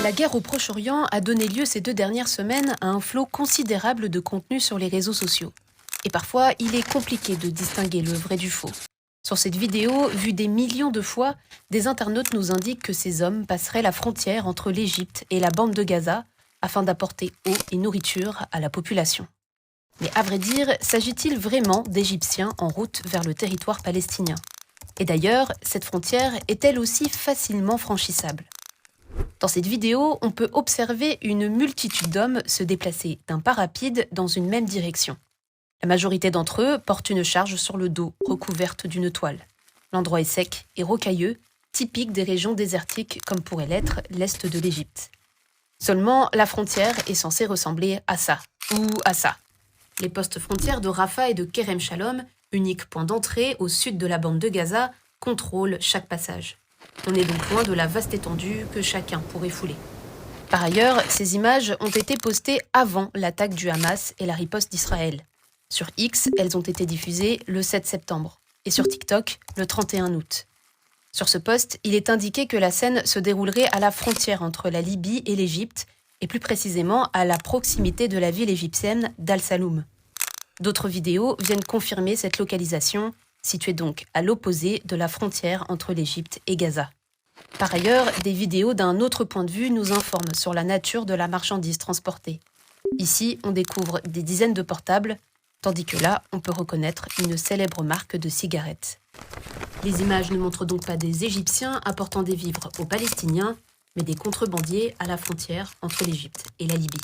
La guerre au Proche-Orient a donné lieu ces 2 dernières semaines à un flot considérable de contenu sur les réseaux sociaux. Et parfois, il est compliqué de distinguer le vrai du faux. Sur cette vidéo, vue des millions de fois, des internautes nous indiquent que ces hommes passeraient la frontière entre l'Égypte et la bande de Gaza afin d'apporter eau et nourriture à la population. Mais à vrai dire, s'agit-il vraiment d'Égyptiens en route vers le territoire palestinien? Et d'ailleurs, cette frontière est elle aussi facilement franchissable? Dans cette vidéo, on peut observer une multitude d'hommes se déplacer d'un pas rapide dans une même direction. La majorité d'entre eux portent une charge sur le dos, recouverte d'une toile. L'endroit est sec et rocailleux, typique des régions désertiques comme pourrait l'être l'est de l'Égypte. Seulement, la frontière est censée ressembler à ça, ou à ça. Les postes frontières de Rafah et de Kerem Shalom, unique point d'entrée au sud de la bande de Gaza, contrôlent chaque passage. On est donc loin de la vaste étendue que chacun pourrait fouler. Par ailleurs, ces images ont été postées avant l'attaque du Hamas et la riposte d'Israël. Sur X, elles ont été diffusées le 7 septembre et sur TikTok le 31 août. Sur ce post, il est indiqué que la scène se déroulerait à la frontière entre la Libye et l'Égypte, et plus précisément à la proximité de la ville égyptienne d'Al-Saloum. D'autres vidéos viennent confirmer cette localisation, située donc à l'opposé de la frontière entre l'Égypte et Gaza. Par ailleurs, des vidéos d'un autre point de vue nous informent sur la nature de la marchandise transportée. Ici, on découvre des dizaines de portables, tandis que là, on peut reconnaître une célèbre marque de cigarettes. Les images ne montrent donc pas des Égyptiens apportant des vivres aux Palestiniens, mais des contrebandiers à la frontière entre l'Égypte et la Libye.